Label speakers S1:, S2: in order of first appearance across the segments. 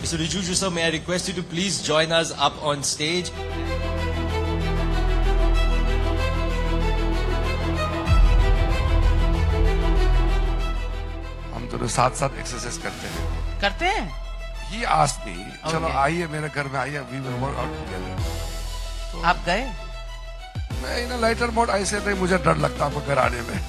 S1: Mr. Rijuju sir, may I request you to please join us up on stage.
S2: हम दोनों साथ साथ exercise करते हैं. He asked me, चलो आइए मेरे घर में आइए, we will work out together.
S3: आप गए?
S2: मैं इन लाइटर मोड ऐसे नहीं, मुझे डर लगता आपको घर आने में.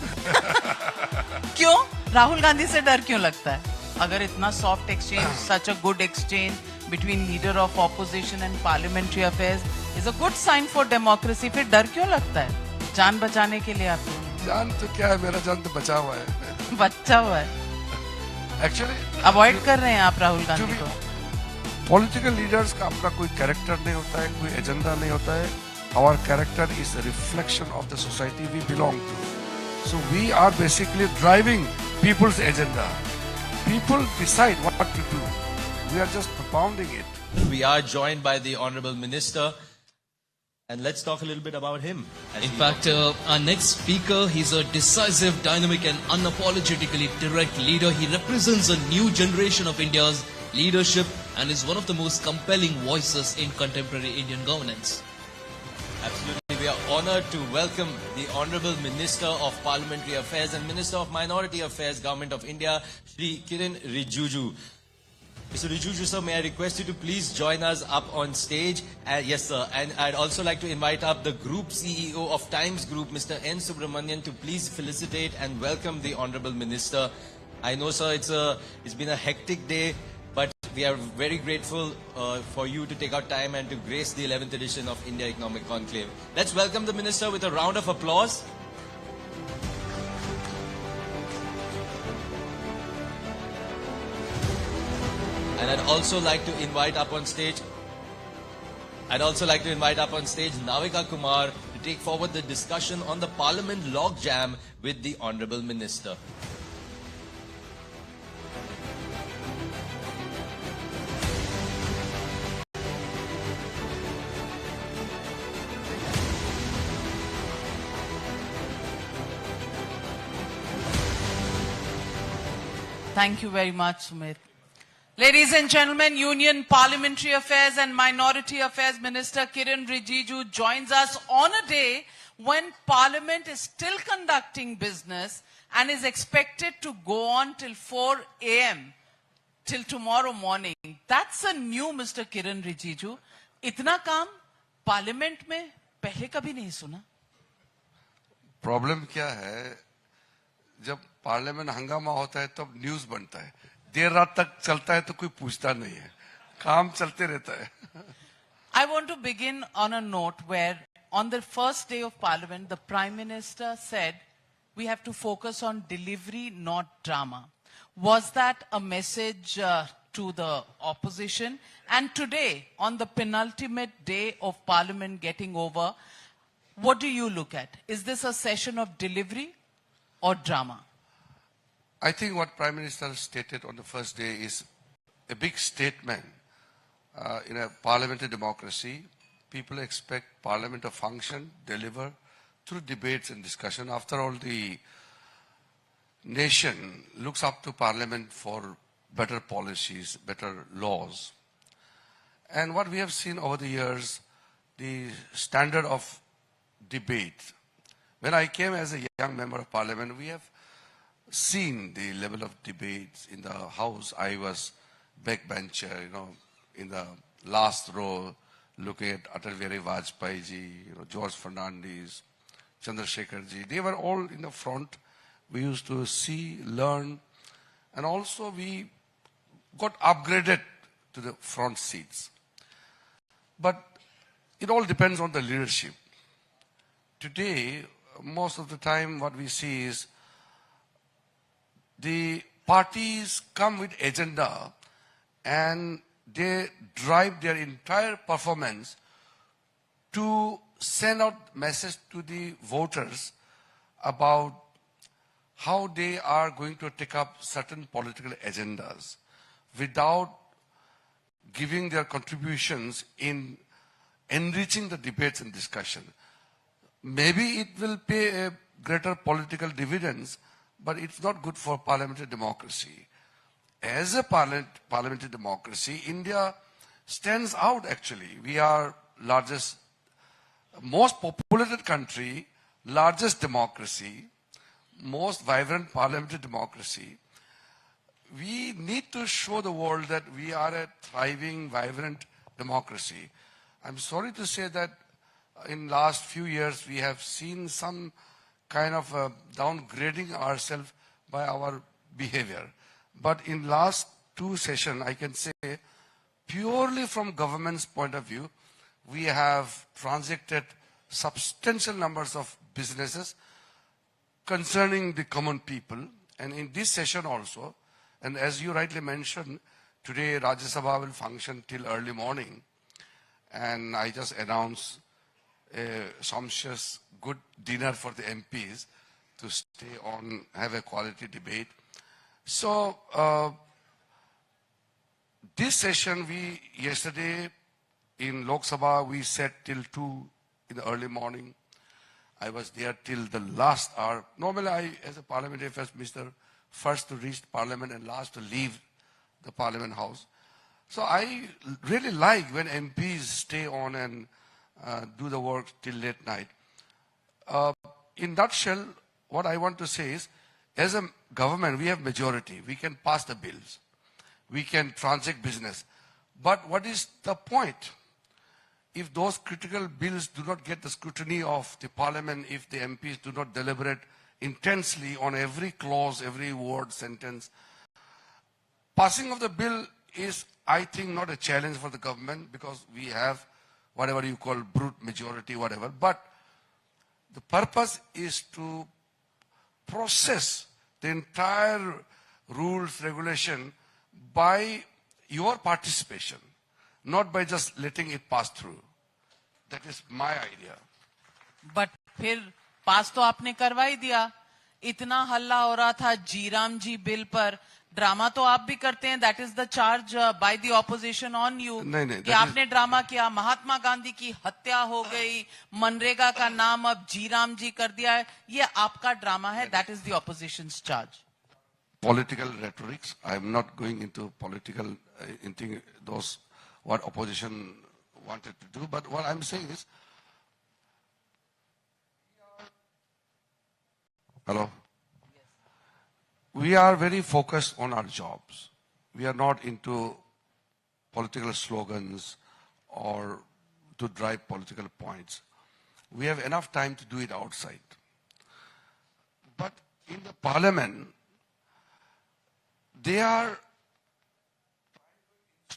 S3: क्यों? राहुल गांधी से डर क्यों लगता है? अगर इतना soft exchange, such a good exchange between leader of opposition and parliamentary affairs is a good sign for democracy. फिर डर क्यों लगता है? जान बचाने के लिए आपको?
S2: जान तो क्या है, मेरा जान तो बचा हुआ है.
S3: बच्चा हुआ है.
S2: एक्चुअली
S3: अवॉइड कर रहे हैं आप राहुल गांधी को?
S2: पॉलिटिकल लीडर्स का अपना कोई कैरेक्टर नहीं होता है, कोई एजेंडा नहीं होता है. Our character is a reflection of the society we belong to. So we are basically driving people's agenda. People decide what to do. We are just propounding it.
S1: We are joined by the Honorable Minister, and let's talk a little bit about him.
S4: In fact, our next speaker, he's a decisive, dynamic and unapologetically direct leader. He represents a new generation of India's leadership and is one of the most compelling voices in contemporary Indian governance.
S1: Absolutely, we are honored to welcome the Honorable Minister of Parliamentary Affairs and Minister of Minority Affairs, Government of India, Shri Kiren Rijuju. Mr. Rijuju sir, may I request you to please join us up on stage? Yes sir, and I'd also like to invite up the Group CEO of Times Group, Mr. N. Subramanian, to please felicitate and welcome the Honorable Minister. I know sir, it's been a hectic day, but we are very grateful for you to take out time and to grace the 11th edition of India Economic Conclave. Let's welcome the Minister with a round of applause. And I'd also like to invite up on stage Navika Kumar to take forward the discussion on the Parliament logjam with the Honorable Minister.
S3: Thank you very much, Sumit. Ladies and gentlemen, Union Parliamentary Affairs and Minority Affairs Minister Kiren Rijiju joins us on a day when Parliament is still conducting business and is expected to go on till 4 a.m. till tomorrow morning. That's a new Mr. Kiren Rijiju. इतना काम parliament में पहले कभी नहीं सुना.
S2: Problem क्या है, जब पार्लियामेंट हंगामा होता है तब न्यूज बनता है, देर रात तक चलता है तो कोई पूछता नहीं है, काम चलते रहता है.
S3: I want to begin on a note where on the first day of Parliament, the Prime Minister said we have to focus on delivery, not drama. Was that a message to the opposition? And today, on the penultimate day of Parliament getting over, what do you look at? Is this a session of delivery or drama?
S2: I think what Prime Minister stated on the first day is a big statement. In a parliamentary democracy, people expect Parliament to function, deliver through debates and discussion. After all, the nation looks up to Parliament for better policies, better laws. And what we have seen over the years, the standard of debate. When I came as a young member of Parliament, we have seen the level of debates in the House. I was backbencher, in the last row, looking at Atal Bihari Vajpayee ji, George Fernandes, Chandrasekhar ji. They were all in the front. We used to see, learn, and also we got upgraded to the front seats. But it all depends on the leadership. Today, most of the time what we see is the parties come with agenda and they drive their entire performance to send out message to the voters about how they are going to take up certain political agendas without giving their contributions in enriching the debates and discussion. Maybe it will pay a greater political dividends, but it's not good for parliamentary democracy. as a parliamentary democracy, India stands out actually. We are most populated country, largest democracy, most vibrant parliamentary democracy. We need to show the world that we are a thriving, vibrant democracy. I'm sorry to say that in last few years we have seen some kind of downgrading ourselves by our behavior. But in last two sessions, I can say, purely from government's point of view, we have transacted substantial numbers of businesses concerning the common people. And in this session also, and as you rightly mentioned, today Rajya Sabha will function till early morning. And I just announced a sumptuous good dinner for the MPs to stay on, have a quality debate. So, this session, yesterday in Lok Sabha, we sat till 2 in the early morning. I was there till the last hour. Normally, I, as a parliamentary affairs minister, first to reach parliament and last to leave the parliament house. So I really like when MPs stay on and do the work till late night. In nutshell, what I want to say is, as a government, we have majority. We can pass the bills. We can transact business. But what is the point? If those critical bills do not get the scrutiny of the parliament, if the MPs do not deliberate intensely on every clause, every word, sentence, passing of the bill is, I think, not a challenge for the government because we have whatever you call brute majority, whatever. But the purpose is to process the entire rules, regulation by your participation, not by just letting it pass through. That is my idea.
S3: But फिर पास तो आपने करवा ही दिया. इतना हल्ला हो रहा था जीराम जी बिल पर. ड्रामा तो आप भी करते हैं. That is the charge by the opposition on you कि आपने ड्रामा किया. महात्मा गांधी की हत्या हो गई. मनरेगा का नाम अब जीराम जी कर दिया है. ये आपका ड्रामा है. That is the opposition's charge.
S2: Political rhetorics. I am not going into political, into those what opposition wanted to do. But what I'm saying is, hello? Yes. We are very focused on our jobs. We are not into political slogans or to drive political points. We have enough time to do it outside. But in the parliament, they are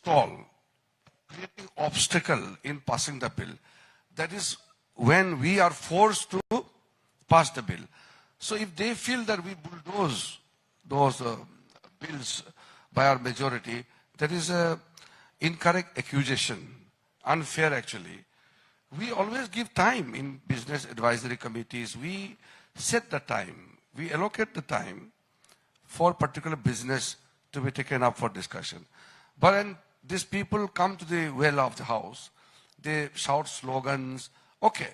S2: creating obstacle in passing the bill. That is when we are forced to pass the bill. So if they feel that we bulldoze those bills by our majority, that is a incorrect accusation, unfair actually. We always give time in business advisory committees. We set the time. We allocate the time for particular business to be taken up for discussion. But when these people come to the well of the house, they shout slogans. Okay,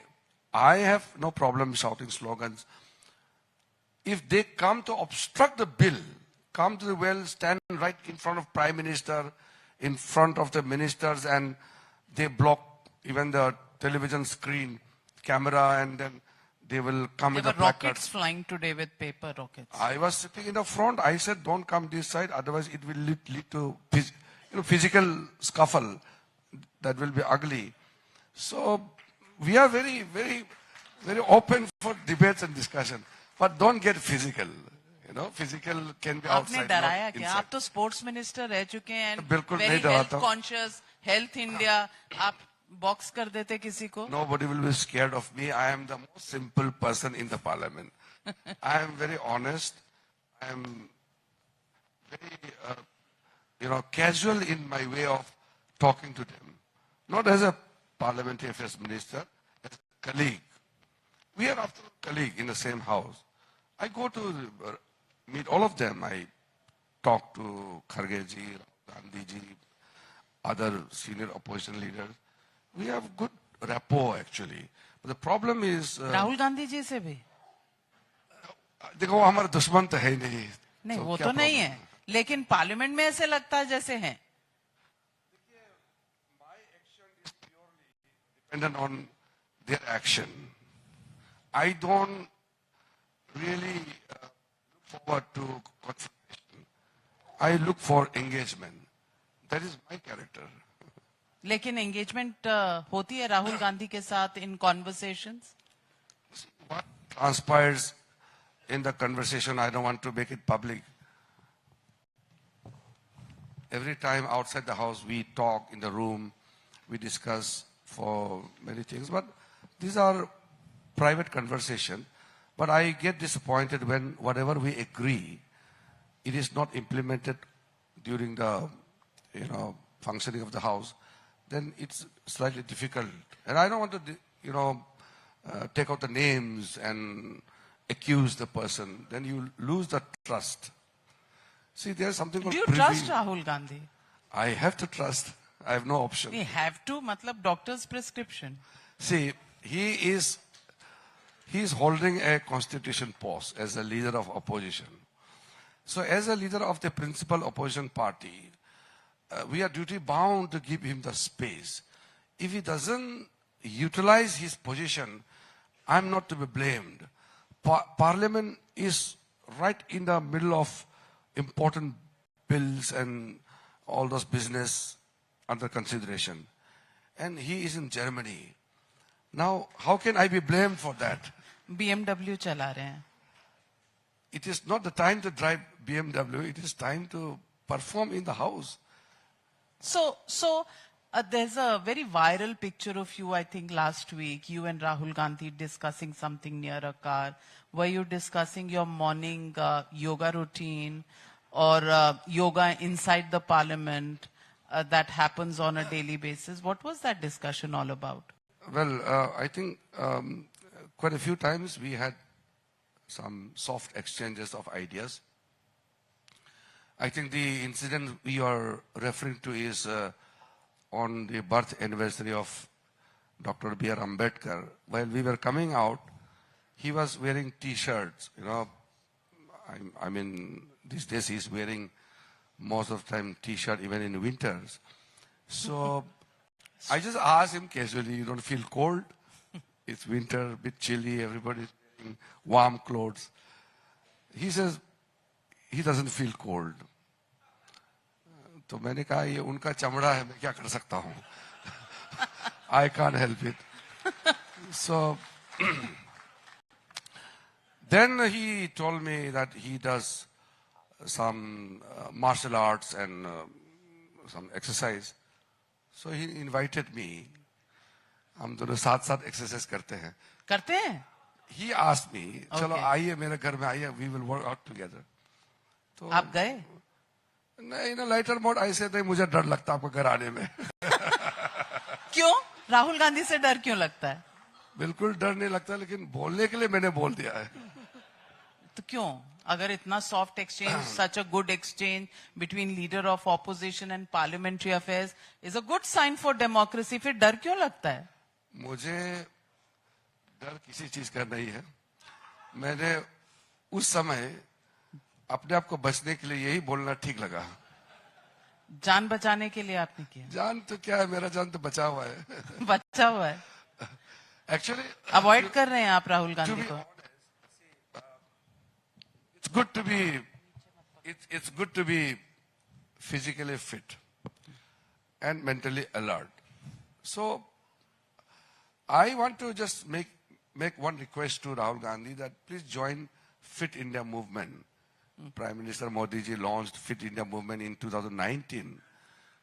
S2: I have no problem shouting slogans. If they come to obstruct the bill, come to the well, stand right in front of Prime Minister, in front of the ministers, and they block even the television screen, camera, and then they will come with the placards.
S3: Rockets flying today with paper rockets.
S2: I was sitting in the front. I said, don't come this side, otherwise it will lead to physical scuffle. That will be ugly. So we are very, very, very open for debates and discussion. But don't get physical. Physical can be outside.
S3: आपने डराया क्या? आप तो sports minister रह चुके हैं.
S2: बिल्कुल नहीं
S3: very
S2: डराता
S3: health conscious, health India. आप बॉक्स कर देते किसी को?
S2: Nobody will be scared of me. I am the most simple person in the parliament. I am very honest. I am very, casual in my way of talking to them. Not as a parliamentary affairs minister, as a colleague. We are after a colleague in the same house. I go to meet all of them. I talk to Kharge ji, Gandhi ji, other senior opposition leaders. We have good rapport actually. But the problem is...
S3: Rahul Gandhi ji से भी?
S2: देखो हमारा दुश्मन तो है नहीं.
S3: नहीं वो तो नहीं है. लेकिन पार्लियामेंट में ऐसे लगता है जैसे हैं.
S2: Dependent on their action. I don't really look forward to confrontation. I look for engagement. That is my character.
S3: लेकिन एंगेजमेंट होती है राहुल गांधी के साथ इन conversations.
S2: What transpires in the conversation, I don't want to make it public. Every time outside the house, we talk in the room, we discuss for many things, but these are private conversation. But I get disappointed when whatever we agree, it is not implemented during the, functioning of the house. Then it's slightly difficult. And I don't want to, take out the names and accuse the person. Then you lose the trust. See, there's something called
S3: Do you
S2: privy.
S3: trust Rahul Gandhi?
S2: I have to trust. I have no option.
S3: We have to, मतलब doctor's prescription.
S2: See, he is holding a constitution post as a leader of opposition. So as a leader of the principal opposition party, we are duty bound to give him the space. If he doesn't utilize his position, I'm not to be blamed. Parliament is right in the middle of important bills and all those business under consideration. And he is in Germany. Now, how can I be blamed for that?
S3: BMW चला रहे हैं.
S2: It is not the time to drive BMW. It is time to perform in the house.
S3: So there's a very viral picture of you, I think, last week. You and Rahul Gandhi discussing something near a car. Were you discussing your morning yoga routine or yoga inside the parliament that happens on a daily basis? What was that discussion all about?
S2: Well, I think quite a few times we had some soft exchanges of ideas. I think the incident we are referring to is on the birth anniversary of Dr. B.R. Ambedkar. While we were coming out, he was wearing T-shirts. I mean, these days he's wearing most of the time T-shirt even in winters. So I just asked him casually, you don't feel cold? It's winter, a bit chilly, everybody's wearing warm clothes. He says, he doesn't feel cold. तो मैंने कहा ये उनका चमड़ा है मैं क्या कर सकता हूँ. I can't help it. So then he told me that he does some martial arts and some exercise. So he invited me. हम दोनों साथ साथ exercise करते हैं.
S3: करते हैं?
S2: He asked me, चलो आइए मेरे घर में आइए, we will work out together. तो
S3: आप गए?
S2: नहीं, in a lighter mode, I said, नहीं मुझे डर लगता आपको घर आने में.
S3: क्यों? राहुल गांधी से डर क्यों लगता है?
S2: बिल्कुल डर नहीं लगता, लेकिन बोलने के लिए मैंने बोल दिया है.
S3: तो क्यों? अगर इतना soft exchange, such a good exchange between leader of opposition and parliamentary affairs is a good sign for democracy, फिर डर क्यों लगता है?
S2: मुझे डर किसी चीज का नहीं है. मैंने उस समय अपने आप को बचने के लिए यही बोलना ठीक लगा.
S3: जान बचाने के लिए आपने किया?
S2: जान तो क्या है, मेरा जान तो बचा हुआ है.
S3: बचा हुआ है.
S2: Actually,
S3: अवॉइड कर रहे हैं आप राहुल गांधी को?
S2: It's good to be, it's good to be physically fit and mentally alert. So I want to just make one request to Rahul Gandhi that please join Fit India movement. Prime Minister Modi ji launched Fit India movement in 2019.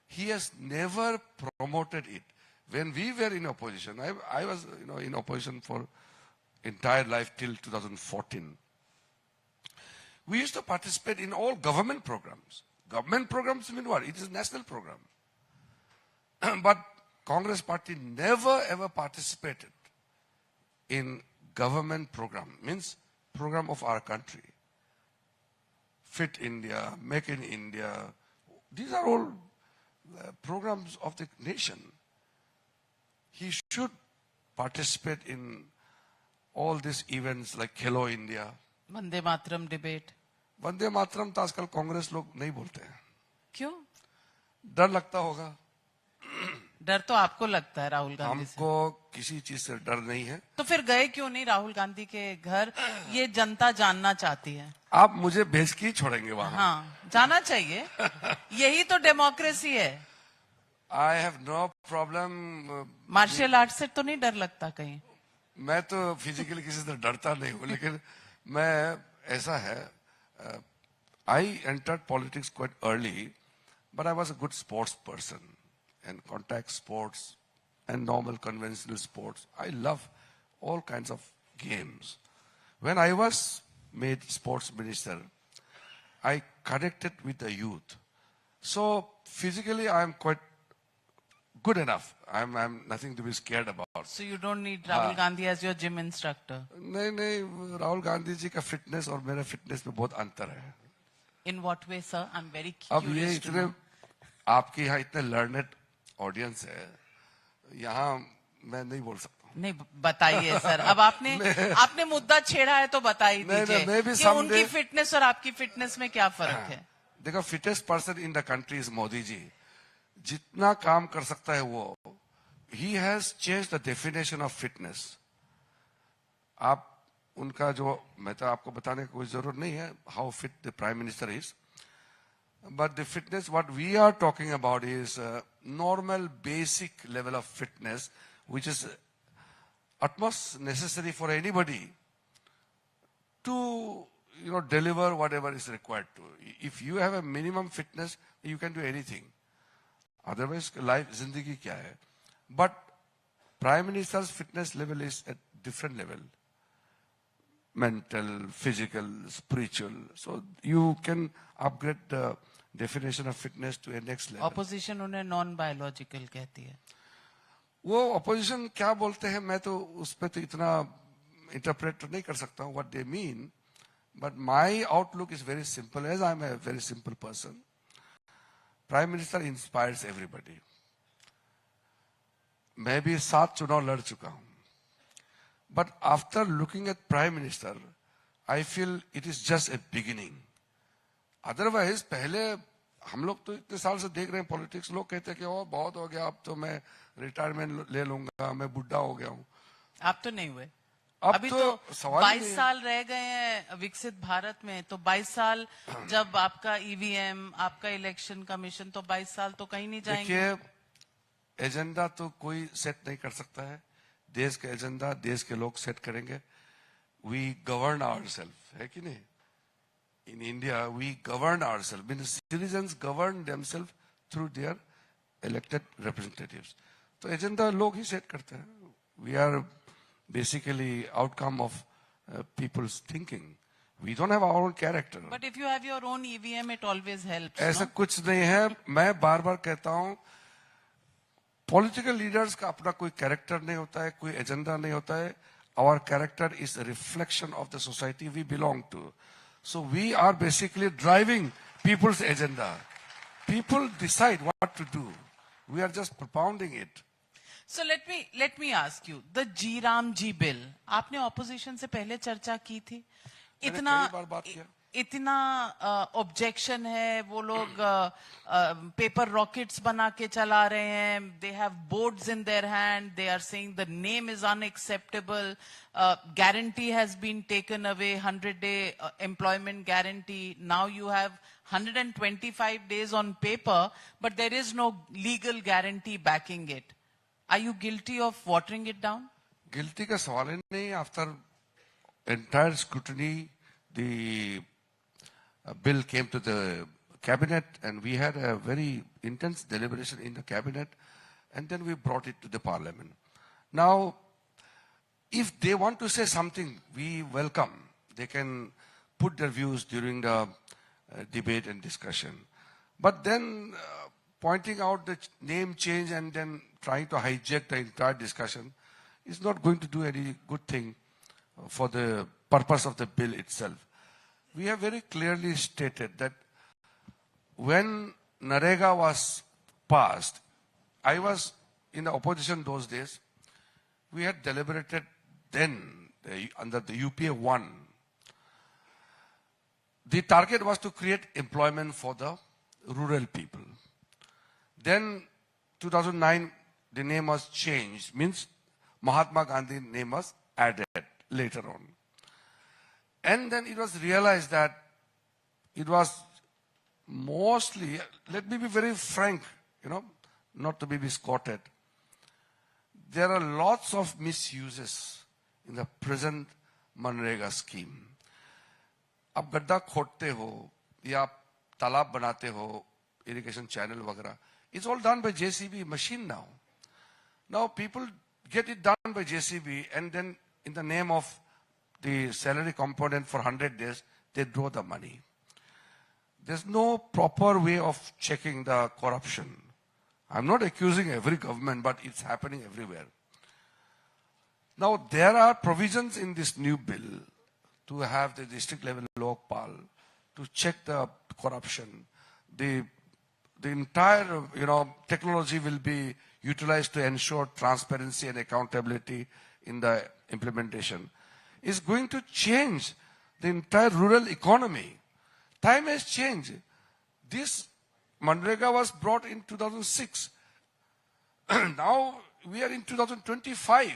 S2: He has never promoted it. When we were in opposition, I was in opposition for entire life till 2014. We used to participate in all government programs. Government programs mean what? It is a national program. But Congress party never ever participated in government program, means program of our country. Fit India, Make in India, these are all programs of the nation. He should participate in all these events like Khelo India.
S3: Vande Mataram debate.
S2: Vande Mataram तो आजकल कांग्रेस लोग नहीं बोलते हैं,
S3: क्यों?
S2: डर लगता होगा।
S3: डर तो आपको लगता है राहुल गांधी से।
S2: हमको किसी चीज से डर नहीं है।
S3: तो फिर गए क्यों नहीं राहुल गांधी के घर? ये जनता जानना चाहती है।
S2: आप मुझे भेज के ही छोड़ेंगे वहां।
S3: हाँ, जाना चाहिए। यही तो डेमोक्रेसी है।
S2: I have no problem.
S3: Martial art से तो नहीं डर लगता कहीं?
S2: मैं तो फिजिकली किसी से डरता नहीं हूं, लेकिन मैं ऐसा है, I entered politics quite early, but I was a good sports person and contact sports and normal conventional sports. I love all kinds of games. When I was made sports minister, I connected with the youth. So physically I am quite good enough. I'm nothing to be scared about.
S3: So you don't need Rahul Gandhi as your gym instructor?
S2: नहीं, राहुल गांधी जी का fitness और मेरे fitness में बहुत अंतर है।
S3: In what way, sir? I'm very
S2: अब ये
S3: curious to
S2: इतने
S3: know.
S2: आपके यहाँ इतने लर्नेड ऑडियंस है, यहाँ मैं नहीं बोल सकता हूँ।
S3: नहीं, बताइए सर। अब आपने मुद्दा छेड़ा है तो बता ही दीजिए
S2: मैं भी
S3: कि उनकी फिटनेस और आपकी फिटनेस में क्या फर्क है।
S2: देखो, fittest person in the country is Modi ji. जितना काम कर सकता है वो, he has change the definition of fitness. आप उनका जो, मैं तो आपको बताने की कोई जरूरत नहीं है how fit the prime minister is, but the fitness what we are talking about is normal basic level of fitness, which is utmost necessary for anybody to deliver whatever is required to. If you have a minimum fitness, you can do anything. Otherwise life zindagi kya hai? But prime minister's fitness level is at different level, mental, physical, spiritual, so you can upgrade the definition of fitness to a next level.
S3: Opposition उन्हें non biological कहती है।
S2: वो opposition क्या बोलते हैं, मैं तो उस पर तो इतना इंटरप्रेट नहीं कर सकता हूँ what they mean, but my outlook is very simple, as I am a very simple person. Prime minister inspires everybody. मैं भी 7 चुनाव लड़ चुका हूं, but after looking at prime minister I feel it is just a beginning. Otherwise पहले हम लोग तो इतने साल से देख रहे हैं पॉलिटिक्स, लोग कहते हैं कि ओ बहुत हो गया, अब तो मैं रिटायरमेंट ले लूंगा, मैं बुढ़ा हो गया हूँ।
S3: आप तो नहीं हुए।
S2: अब
S3: अभी तो 22 साल रह गए हैं विकसित भारत में, तो 22 साल जब आपका ईवीएम, आपका इलेक्शन कमीशन, तो 22 साल तो कहीं नहीं जाएंगे।
S2: देखिए, एजेंडा तो कोई सेट नहीं कर सकता है। देश का एजेंडा देश के लोग सेट करेंगे। वी गवर्न आवरसेल्फ, है कि नहीं? In India, we govern ourselves. I mean, citizens govern themselves through their elected representatives. तो एजेंडा लोग ही सेट करते हैं। We are basically outcome of people's thinking. We don't have our own character.
S3: But if you have your own EVM, it always helps.
S2: ऐसा
S3: no?
S2: कुछ नहीं है। मैं बार बार कहता हूँ, पॉलिटिकल लीडर्स का अपना कोई कैरेक्टर नहीं होता है, कोई एजेंडा नहीं होता है। Our character is a reflection of the society we belong to. So we are basically driving people's agenda. People decide what to do. We are just propounding it.
S3: So let me ask you, the G Ram Ji bill, आपने opposition से पहले चर्चा की थी? इतना objection है, वो लोग पेपर रॉकेट्स बना के चला रहे हैं, they have boards in their hand, they are saying the name is unacceptable, guarantee has been taken away, 100-day employment guarantee, now you have 125 days on paper, but there is no legal guarantee backing it. Are you guilty of watering it down?
S2: Guilty का सवाल ही नहीं। After entire scrutiny, the bill came to the cabinet and we had a very intense deliberation in the cabinet, and then we brought it to the parliament. Now, if they want to say something, we welcome. They can put their views during the debate and discussion. But then pointing out the name change and then trying to hijack the entire discussion is not going to do any good thing for the purpose of the bill itself. We have very clearly stated that when Narega was passed, I was in the opposition those days. We had deliberated then under the UPA 1. the target was to create employment for the rural people. Then 2009, the name was changed, means Mahatma Gandhi name was added later on. And then it was realized that it was mostly, let me be very frank, not to be misquoted. There are lots of misuses in the present MNREGA scheme. आप गड्ढा खोदते हो या तालाब बनाते हो, irrigation channel वगैरह, it's all done by JCB machine now. Now people get it done by JCB, and then in the name of the salary component for 100 days, they draw the money. There's no proper way of checking the corruption. I'm not accusing every government, but it's happening everywhere. Now, there are provisions in this new bill to have the district level Lokpal to check the corruption. The entire, technology will be utilized to ensure transparency and accountability in the implementation. It's going to change the entire rural economy. Time has changed. This Manrega was brought in 2006. Now we are in 2025.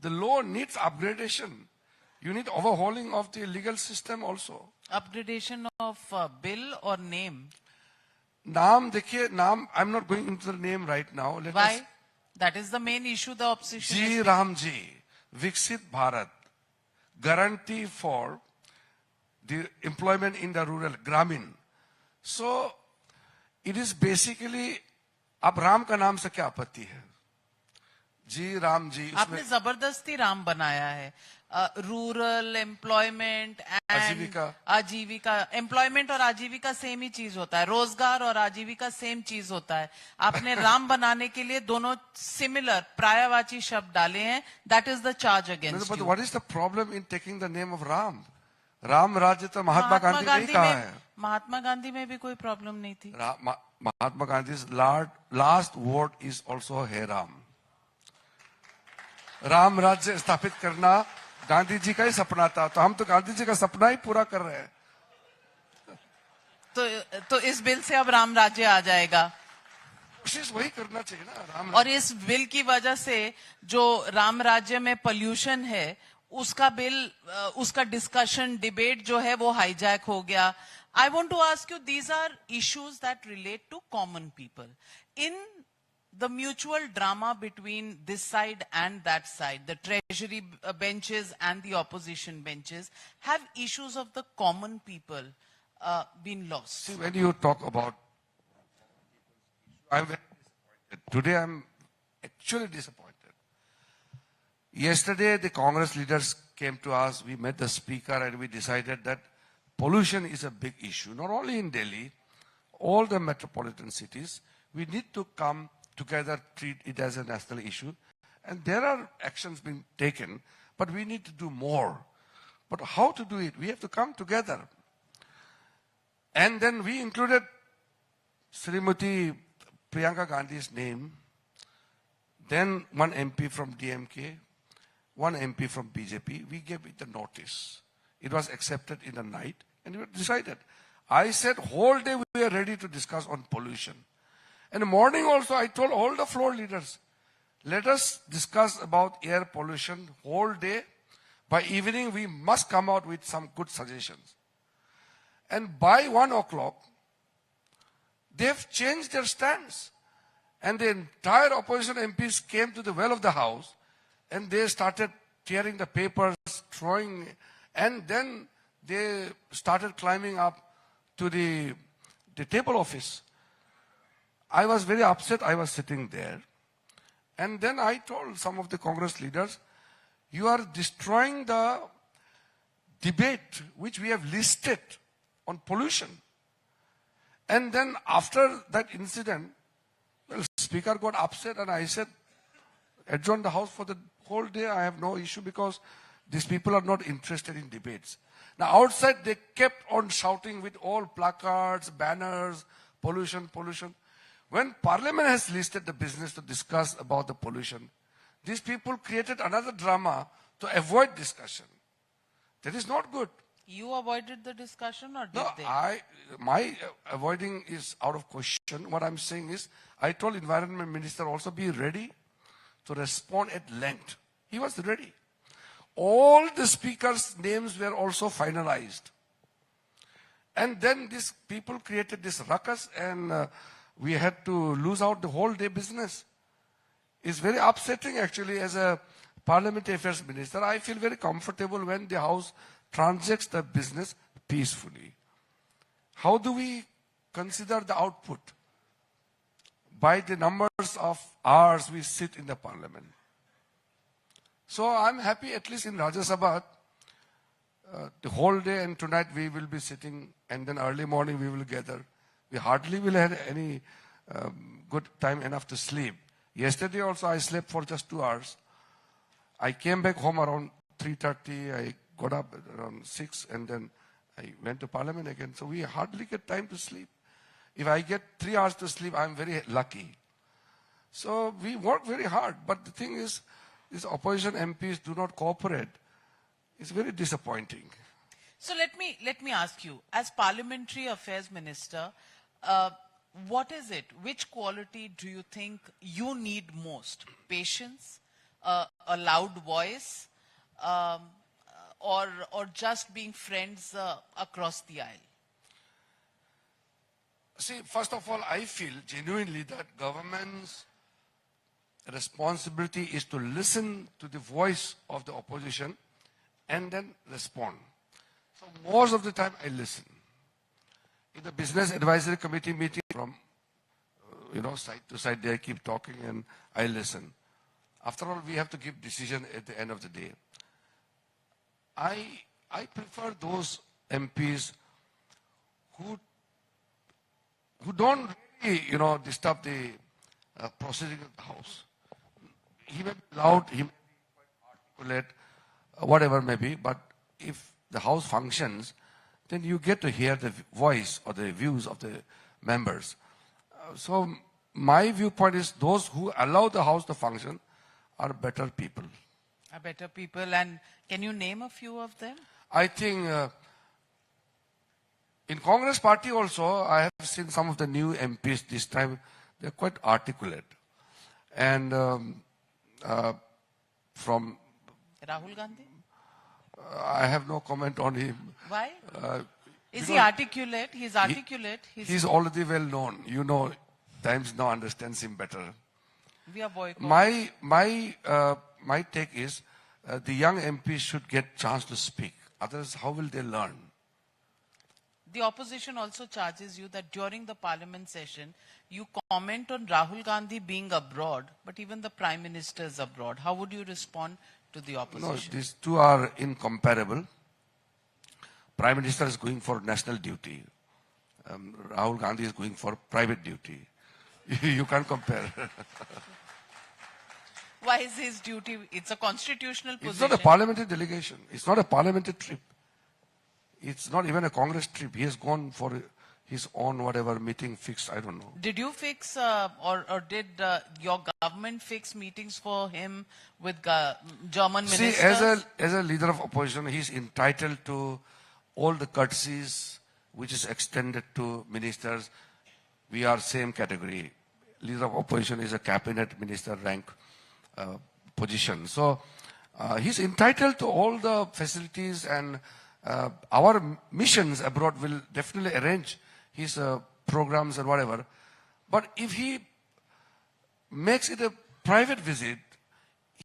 S2: The law needs upgradation. You need overhauling of the legal system also.
S3: Upgradation of bill or name?
S2: Naam, I'm not going into the name right now.
S3: Why? That is the main issue the opposition
S2: Ji
S3: is
S2: Ramji, Viksit Bharat, guarantee for the employment in the rural, Gramin. So, it is basically, अब राम का नाम से क्या आपत्ति है? जी राम जी.
S3: आपने जबरदस्ती राम बनाया है. रूरल एम्प्लॉयमेंट एंड आजीविका. एम्प्लॉयमेंट और आजीविका सेम ही चीज होता है. रोजगार और आजीविका सेम चीज होता है. आपने राम बनाने के लिए दोनों सिमिलर पर्यायवाची शब्द डाले हैं. That is the charge against
S2: you. What is the problem in taking the name of Ram? Ram राज्य तो महात्मा गांधी ने कहा है.
S3: महात्मा गांधी में भी कोई प्रॉब्लम नहीं थी.
S2: Mahatma Gandhi last word is also hey Ram. Ram राज्य स्थापित करना गांधी जी का ही सपना था, तो हम तो गांधी जी का सपना ही पूरा कर रहे हैं.
S3: तो इस बिल से अब राम राज्य आ जाएगा.
S2: कोशिश वही करना चाहिए ना. राम
S3: और इस बिल की वजह से जो राम राज्य में पोल्यूशन है, उसका बिल, उसका डिस्कशन, डिबेट जो है वो हाईजैक हो गया. I want to ask you, these are issues that relate to common people. In the mutual drama between this side and that side, the treasury benches and the opposition benches, have issues of the common people been lost?
S2: See, when you talk about, I'm very disappointed. Today I'm actually disappointed. Yesterday the Congress leaders came to us, we met the speaker, and we decided that pollution is a big issue, not only in Delhi, all the metropolitan cities. We need to come together, treat it as a national issue. And there are actions being taken, but we need to do more. But how to do it? We have to come together. And then we included Srimati Priyanka Gandhi's name, then one MP from DMK, one MP from BJP. We gave it the notice. It was accepted in the night, and we decided. I said, whole day we are ready to discuss on pollution. In the morning also, I told all the floor leaders, let us discuss about air pollution whole day. By evening, we must come out with some good suggestions. And by 1 o'clock, they've changed their stance. And the entire opposition MPs came to the well of the house, and they started tearing the papers, throwing, and then they started climbing up to the table office. I was very upset. I was sitting there. And then I told some of the Congress leaders, you are destroying the debate which we have listed on pollution. And then after that incident, well, Speaker got upset, and I said, adjourn the House for the whole day. I have no issue because these people are not interested in debates. Now outside they kept on shouting with all placards, banners, pollution, pollution. When Parliament has listed the business to discuss about the pollution, these people created another drama to avoid discussion. That is not good.
S3: You avoided the discussion or did
S2: No,
S3: they?
S2: my avoiding is out of question. What I'm saying is, I told Environment Minister also be ready to respond at length. He was ready. All the speakers' names were also finalized. And then these people created this ruckus and we had to lose out the whole day business. It's very upsetting actually as a Parliamentary Affairs Minister. I feel very comfortable when the House transacts the business peacefully. How do we consider the output? By the numbers of hours we sit in the Parliament. So I'm happy at least in Rajya Sabha, the whole day and tonight we will be sitting and then early morning we will gather. We hardly will have any good time enough to sleep. Yesterday also I slept for just 2 hours. I came back home around 3:30. I got up around 6 and then I went to Parliament again. So we hardly get time to sleep. If I get 3 hours to sleep, I'm very lucky. So we work very hard. But the thing is, these opposition MPs do not cooperate. It's very disappointing.
S3: So let me ask you, as Parliamentary Affairs Minister, what is it? Which quality do you think you need most? Patience, a loud voice, or just being friends across the aisle?
S2: See, first of all, I feel genuinely that government's responsibility is to listen to the voice of the opposition and then respond. So most of the time I listen. In the Business Advisory Committee meeting from, side to side, they keep talking and I listen. After all, we have to give decision at the end of the day. I prefer those MPs who don't really, disturb the proceeding of the House. He may be loud, he may be quite articulate, whatever may be, but if the House functions, then you get to hear the voice or the views of the members. So my viewpoint is those who allow the House to function are better people.
S3: Are better people, and can you name a few of them?
S2: I think in Congress party also, I have seen some of the new MPs this time, they're quite articulate. And from...
S3: Rahul Gandhi?
S2: I have no comment on him.
S3: Why? Is he articulate? He's articulate.
S2: He's already well known. Times now understands him better.
S3: We are boycotting.
S2: My take is the young MPs should get chance to speak. Others, how will they learn?
S3: The opposition also charges you that during the parliament session, you comment on Rahul Gandhi being abroad, but even the Prime Minister is abroad. How would you respond to the opposition?
S2: No, these two are incomparable. Prime Minister is going for national duty. Rahul Gandhi is going for private duty. You can't compare.
S3: Why is his duty? It's a constitutional position.
S2: It's not a parliamentary delegation. It's not a parliamentary trip. It's not even a Congress trip. He has gone for his own whatever meeting fixed. I don't know.
S3: Did you fix or did your government fix meetings for him with German ministers?
S2: See, as a leader of opposition, he's entitled to all the courtesies which is extended to ministers. We are same category. Leader of opposition is a cabinet minister rank position. So he's entitled to all the facilities, and our missions abroad will definitely arrange his programs and whatever. But if he makes it a private visit,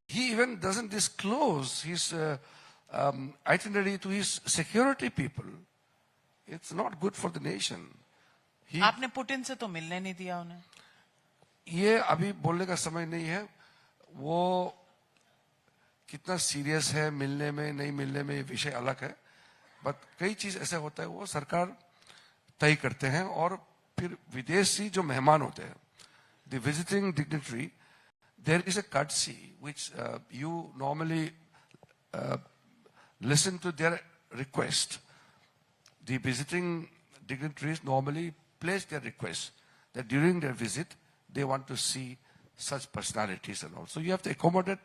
S2: he even doesn't disclose his itinerary to his security people. It's not good for the nation.
S3: आपने Putin से तो मिलने नहीं दिया उन्हें.
S2: ये अभी बोलने का समय नहीं है. वो कितना सीरियस है मिलने में नहीं मिलने में, ये विषय अलग है. बट कई चीज ऐसे होता है वो सरकार तय करते हैं, और फिर विदेशी जो मेहमान होते हैं, the visiting dignitary, there is a courtesy which you normally listen to their request. The visiting dignitaries normally place their request that during their visit they want to see such personalities and all. So you have to accommodate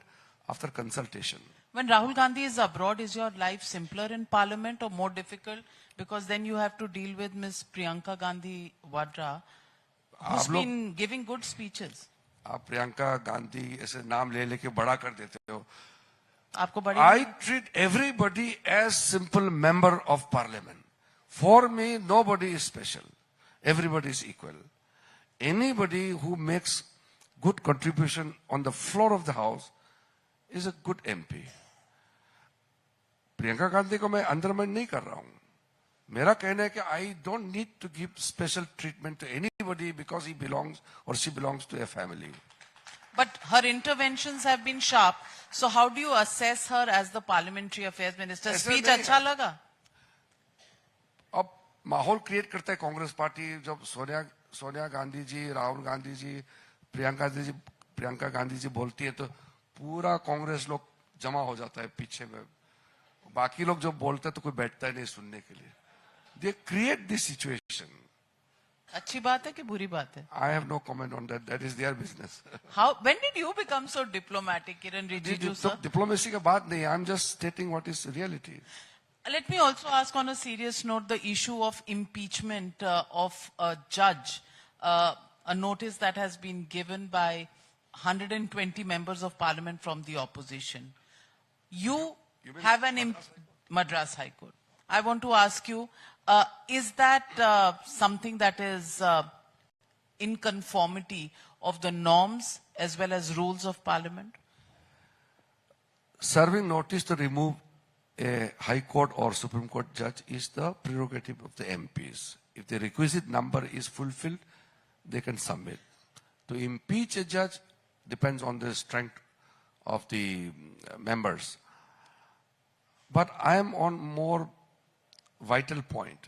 S2: after consultation.
S3: When Rahul Gandhi is abroad, is your life simpler in parliament or more difficult? Because then you have to deal with Ms. Priyanka Gandhi Vadra, who's
S2: आप लोग-
S3: been giving good speeches.
S2: आप प्रियंका गांधी ऐसे नाम ले लेके बड़ा कर देते हो.
S3: आपको बड़ी
S2: I treat everybody as simple member of parliament. For me, nobody is special. Everybody is equal. Anybody who makes good contribution on the floor of the house is a good MP. Priyanka Gandhi को मैं undermine नहीं कर रहा हूं. मेरा कहना है कि I don't need to give special treatment to anybody because he belongs or she belongs to a family.
S3: But her interventions have been sharp. So how do you assess her as the parliamentary affairs minister?
S2: ऐसा
S3: Speech
S2: नहीं
S3: अच्छा
S2: है.
S3: लगा?
S2: अब माहौल create करता है Congress party. जब सोनिया गांधी जी, राहुल गांधी जी, प्रियंका गांधी जी बोलती है तो पूरा कांग्रेस लोग जमा हो जाता है पीछे में. बाकी लोग जब बोलते हैं तो कोई बैठता ही नहीं सुनने के लिए. They create this situation.
S3: अच्छी बात है कि बुरी बात है?
S2: I have no comment on that. That is their business.
S3: When did you become so diplomatic, Kiran Rijiju, sir?
S2: Diplomacy का बात नहीं. I am just stating what is reality.
S3: Let me also ask on a serious note the issue of impeachment of a judge, a notice that has been given by 120 members of parliament from the opposition. You have an Madras High Court. I want to ask you, is that something that is in conformity of the norms as well as rules of parliament?
S2: Serving notice to remove a High Court or Supreme Court judge is the prerogative of the MPs. If the requisite number is fulfilled, they can submit. To impeach a judge depends on the strength of the members. But I am on more vital point.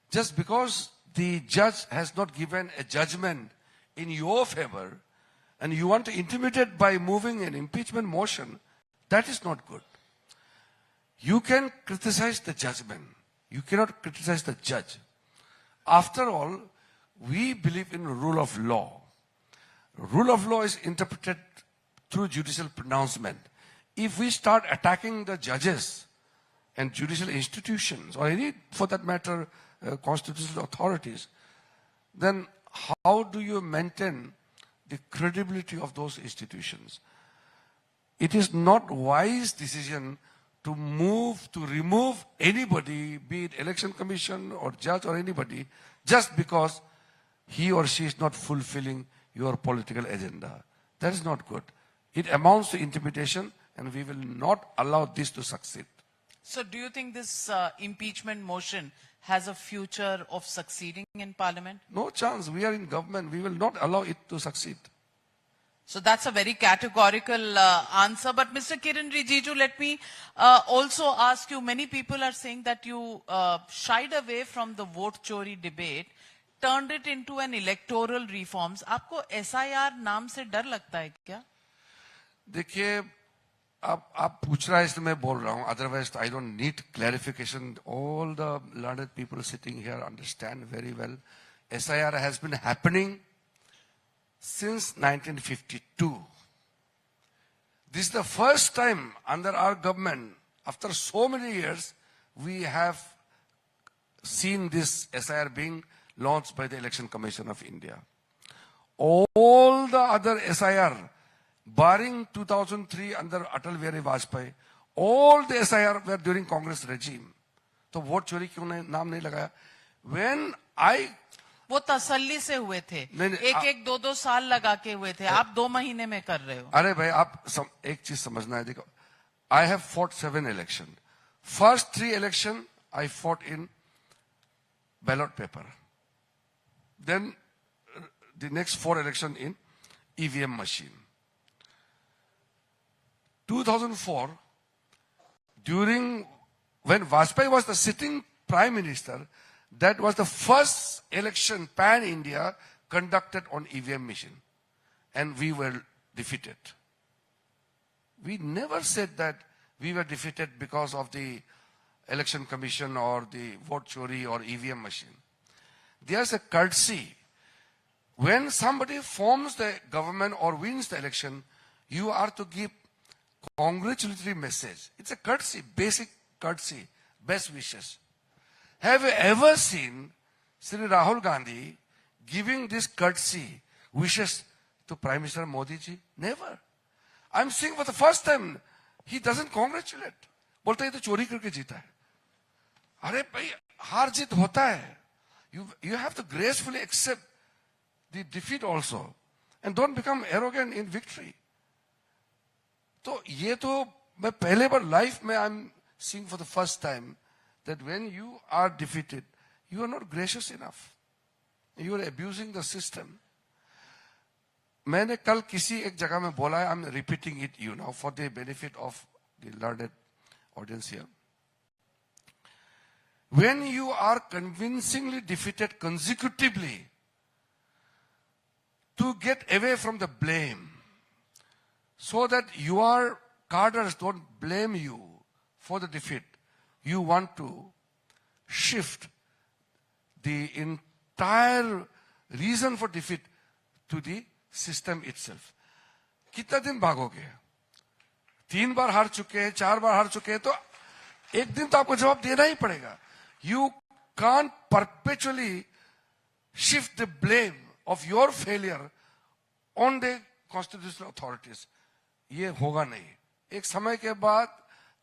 S2: Just because the judge has not given a judgment in your favor and you want to intimidate by moving an impeachment motion, that is not good. You can criticize the judgment. You cannot criticize the judge. After all, we believe in rule of law. Rule of law is interpreted through judicial pronouncement. If we start attacking the judges and judicial institutions, or any, for that matter, constitutional authorities, then how do you maintain the credibility of those institutions? It is not wise decision to remove anybody, be it election commission or judge or anybody, just because he or she is not fulfilling your political agenda. That is not good. It amounts to intimidation, and we will not allow this to succeed.
S3: So do you think this impeachment motion has a future of succeeding in parliament?
S2: No chance. We are in government. We will not allow it to succeed.
S3: So that's a very categorical answer. But Mr. Kiran Rijiju, let me also ask you, many people are saying that you shied away from the vote chori debate, turned it into an electoral reforms. आपको SIR नाम से डर लगता है क्या?
S2: देखिए, आप पूछ रहा है इसलिए मैं बोल रहा हूँ. Otherwise, I don't need clarification. All the learned people sitting here understand very well. SIR has been happening since 1952. This is the first time under our government, after so many years, we have seen this SIR being launched by the Election Commission of India. All the other SIR, barring 2003 under Atal Bihari Vajpayee, all the SIR were during Congress regime. तो vote चोरी क्यों नाम नहीं लगाया? When I
S3: वो तसल्ली से हुए थे, एक 2 साल लगा के हुए थे, आप 2 महीने में कर रहे हो.
S2: अरे भाई, आप एक चीज समझना है. देखो, I have fought 7 elections. First 3 elections I fought in ballot paper. Then the next 4 elections in EVM machine. 2004, when Vajpayee was the sitting prime minister, that was the first election pan-India conducted on EVM machine. And we were defeated. We never said that we were defeated because of the election commission or the vote chori or EVM machine. There's a courtesy. When somebody forms the government or wins the election, you are to give congratulatory message. It's a courtesy, basic courtesy, best wishes. Have you ever seen Sri Rahul Gandhi giving this courtesy wishes to Prime Minister Modi ji? Never. I'm seeing for the first time, he doesn't congratulate. बोलता है ये तो चोरी करके जीता है. अरे भाई हार जीत होता है. You have to gracefully accept the defeat also, and don't become arrogant in victory. तो ये तो मैं पहले बार लाइफ में I'm seeing for the first time that when you are defeated, you are not gracious enough. You are abusing the system. मैंने कल किसी एक जगह में बोला है, I'm repeating it you now for the benefit of the learned audience here. When you are convincingly defeated consecutively, to get away from the blame, so that your cadres don't blame you for the defeat, you want to shift the entire reason for defeat to the system itself. कितना दिन भागोगे? 3 बार हार चुके हैं, 4 बार हार चुके हैं, तो एक दिन तो आपको जवाब देना ही पड़ेगा. You can't perpetually shift the blame of your failure on the constitutional authorities. ये होगा नहीं. एक समय के बाद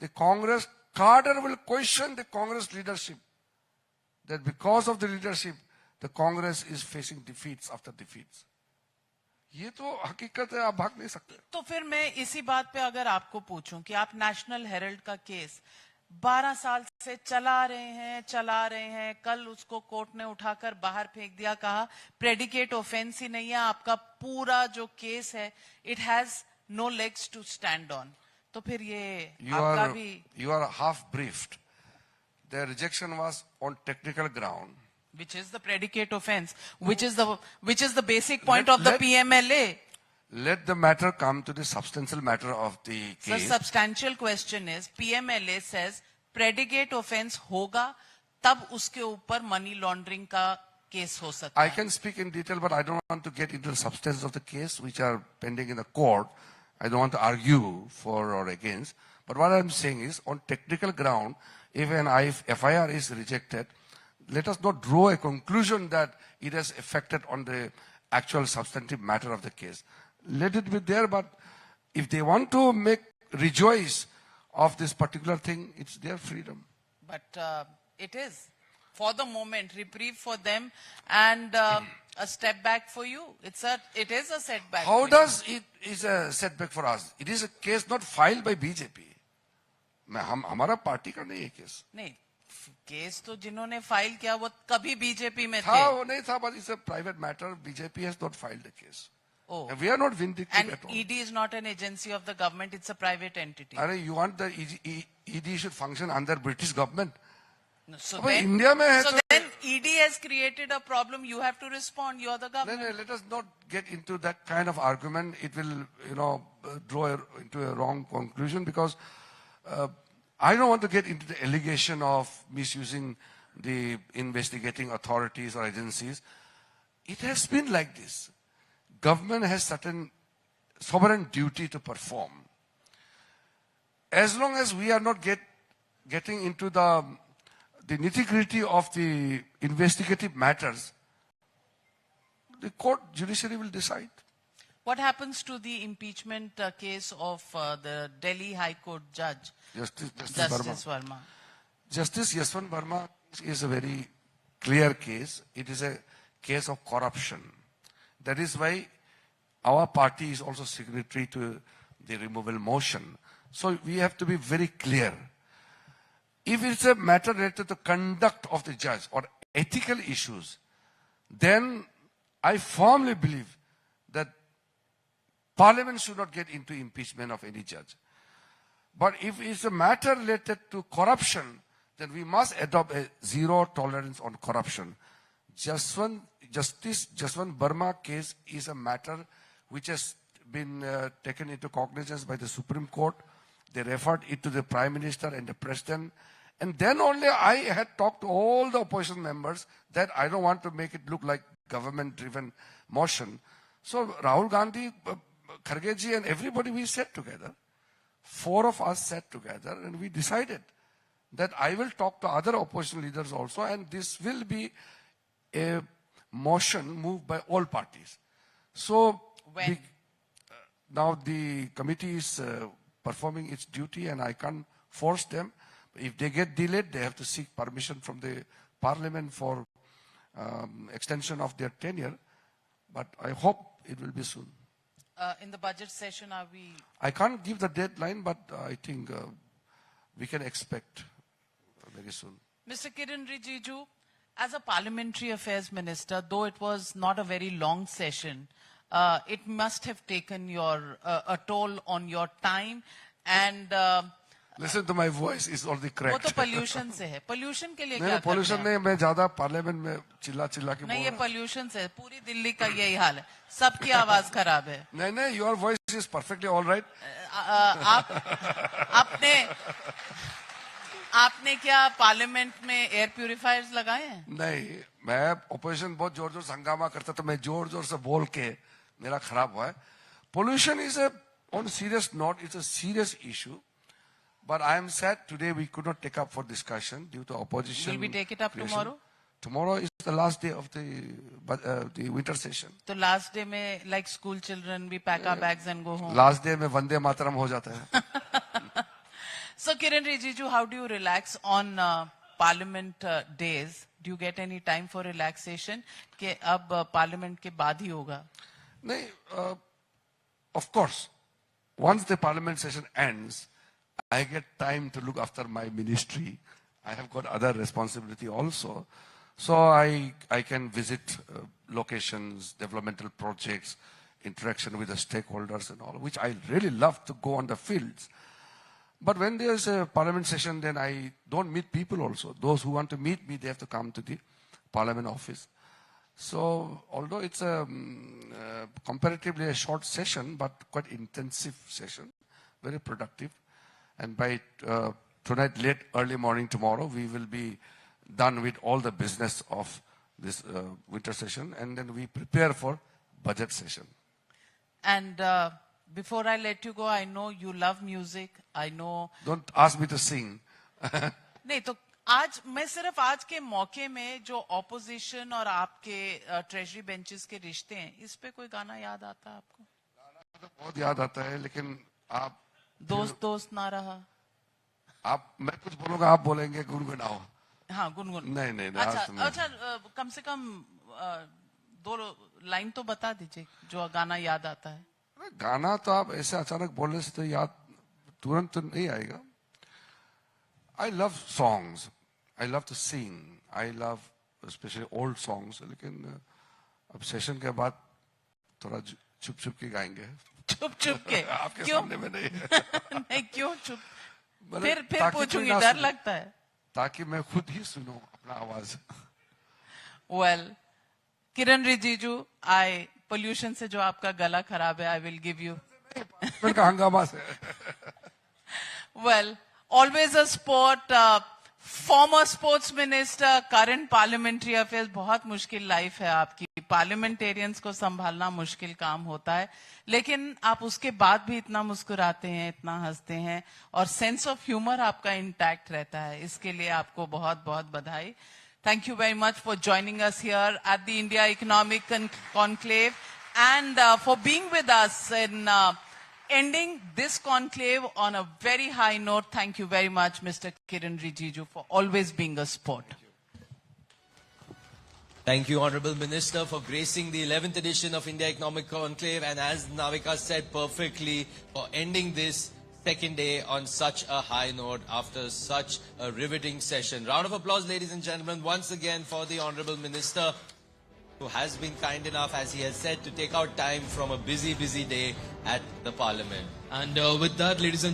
S2: the Congress cadre will question the Congress leadership, that because of the leadership the Congress is facing defeats after defeats. ये तो हकीकत है, आप भाग नहीं सकते.
S3: तो फिर मैं इसी बात पे अगर आपको पूछूं कि आप नेशनल हेरल्ड का केस 12 साल से चला रहे हैं, कल उसको कोर्ट ने उठाकर बाहर फेंक दिया, कहा प्रेडिकेट ऑफेंस ही नहीं है, आपका पूरा जो केस है it has no legs to stand on. तो फिर ये आपका भी
S2: you are half briefed. The rejection was on technical ground,
S3: which is the predicate offense, which is the basic point of the PMLA.
S2: Let the matter come to the substantial matter of the
S3: The
S2: case.
S3: substantial question is PMLA says predicate offense होगा तब उसके ऊपर money laundering का case हो सकता
S2: I
S3: है.
S2: can speak in detail, but I don't want to get into the substance of the case which are pending in the court. I don't want to argue for or against. But what I'm saying is, on technical ground, if an FIR is rejected, let us not draw a conclusion that it has affected on the actual substantive matter of the case. Let it be there, but if they want to rejoice of this particular thing, it's their freedom.
S3: But it is, for the moment, reprieve for them and a step back for you. It is a setback.
S2: How
S3: for
S2: does it is a setback for us? It is a case not filed by BJP. हमारा party का नहीं है case.
S3: नहीं, case तो जिन्होंने file किया वो कभी बीजेपी में
S2: था,
S3: थे.
S2: वो नहीं था, but it's a private matter. BJP has not filed a case.
S3: Oh.
S2: And we are not vindictive
S3: And
S2: at all.
S3: ED is not an agency of the government, it's a private entity.
S2: You want the ED should function under British government?
S3: No, so
S2: अब
S3: then,
S2: India में है
S3: so
S2: तो
S3: then ED has created a problem, you have to respond, you are the government.
S2: No, let us not get into that kind of argument. It will, draw into a wrong conclusion, because I don't want to get into the allegation of misusing the investigating authorities or agencies. It has been like this. Government has certain sovereign duty to perform. As long as we are not getting into the nitty-gritty of the investigative matters, the court judiciary will decide.
S3: What happens to the impeachment case of the Delhi High Court judge,
S2: Justice
S3: Verma?
S2: Justice Yashwant Verma is a very clear case. It is a case of corruption. That is why our party is also signatory to the removal motion. So we have to be very clear. If it's a matter related to the conduct of the judge or ethical issues, then I firmly believe that Parliament should not get into impeachment of any judge. But if it's a matter related to corruption, then we must adopt a zero tolerance on corruption. Justice Yashwant Verma case is a matter which has been taken into cognizance by the Supreme Court. They referred it to the Prime Minister and the President. And then only I had talked to all the opposition members that I don't want to make it look like government-driven motion. So Rahul Gandhi, Kharge ji and everybody, we sat together. 4 of us sat together and we decided that I will talk to other opposition leaders also, and this will be a motion moved by all parties. So
S3: When?
S2: now the committee is performing its duty, and I can't force them. If they get delayed, they have to seek permission from the parliament for extension of their tenure. But I hope it will be soon.
S3: In the budget session, are we...
S2: I can't give the deadline, but I think we can expect very soon.
S3: Mr. Kiren Rijiju, as a parliamentary affairs minister, though it was not a very long session, it must have taken a toll on your time, and
S2: Listen to my voice, it's already
S3: वो तो
S2: cracked.
S3: pollution से है. Pollution के लिए क्या
S2: नहीं,
S3: करते
S2: pollution
S3: हैं?
S2: नहीं, मैं ज्यादा पार्लियामेंट में चिल्ला के
S3: नहीं,
S2: बोल
S3: ये
S2: रहा
S3: pollution से है. पूरी दिल्ली का यही हाल है. सबकी आवाज खराब है.
S2: हूँ. नहीं, your voice is perfectly all right.
S3: आपने क्या पार्लियामेंट में एयर प्यूरिफायर्स लगाए हैं?
S2: नहीं, मैं ऑपोजिशन बहुत जोर से हंगामा करता, तो मैं जोर से बोल के मेरा खराब हुआ है. Pollution is on serious note, it's a serious issue. But I am sad today we could not take up for discussion due to opposition.
S3: Will we take it up
S2: creation.
S3: tomorrow?
S2: Tomorrow is the last day of the winter session.
S3: तो last day में, like school children, we pack our bags and go home.
S2: Last day में वंदे मातरम हो जाता है.
S3: So Kiren Rijiju, how do you relax on parliament days? Do you get any time for relaxation? कि अब parliament के बाद ही होगा.
S2: नहीं, of course, once the parliament session ends, I get time to look after my ministry. I have got other responsibility also. So I can visit locations, developmental projects, interaction with the stakeholders and all, which I really love to go on the fields. But when there's a parliament session, then I don't meet people also. Those who want to meet me, they have to come to the parliament office. So although it's comparatively a short session, but quite intensive session, very productive. And by tonight, early morning tomorrow, we will be done with all the business of this winter session, and then we prepare for budget session.
S3: And before I let you go, I know you love music. I know.
S2: Don't ask me to sing.
S3: नहीं तो आज मैं सिर्फ आज के मौके में जो ऑपोजिशन और आपके ट्रेजरी बेंचेस के रिश्ते हैं, इस पे कोई गाना याद आता है आपको?
S2: तो बहुत याद आता है, लेकिन आप
S3: दोस्त ना रहा.
S2: मैं कुछ बोलूंगा, आप बोलेंगे गुनगुनाओ.
S3: हाँ, गुनगुन.
S2: नहीं,
S3: अच्छा, कम से कम 2 लाइन तो बता दीजिए जो गाना याद आता है.
S2: गाना तो आप ऐसे अचानक बोलने से तो याद तुरंत तो नहीं आएगा. I love songs. I love to sing. I love especially old songs. लेकिन अब सेशन के बाद थोड़ा चुप के गाएंगे.
S3: चुप के?
S2: आपके
S3: क्यों?
S2: सामने में नहीं.
S3: नहीं, क्यों चुप?
S2: फिर
S3: पूछूंगी, डर लगता है.
S2: ताकि मैं खुद ही सुनूं अपना आवाज.
S3: Well, Kiren Rijiju, pollution से जो आपका गला खराब है, I will give you.
S2: का हंगामा से.
S3: Well, always a sport, former sports minister, current parliamentary affairs, बहुत मुश्किल लाइफ है आपकी. पार्लियामेंटेरियंस को संभालना मुश्किल काम होता है, लेकिन आप उसके बाद भी इतना मुस्कुराते हैं, इतना हंसते हैं, और सेंस ऑफ ह्यूमर आपका इंटैक्ट रहता है. इसके लिए आपको बहुत बहुत बधाई. Thank you very much for joining us here at the India Economic Conclave, and for being with us in ending this conclave on a very high note. Thank you very much, Mr. Kiren Rijiju, for always being a sport.
S1: Thank you, Honorable Minister, for gracing the 11th edition of India Economic Conclave, and as Navika said perfectly, for ending this second day on such a high note after such a riveting session. Round of applause, ladies and gentlemen, once again for the Honorable Minister, who has been kind enough, as he has said, to take out time from a busy day at the Parliament.
S4: And with that, ladies and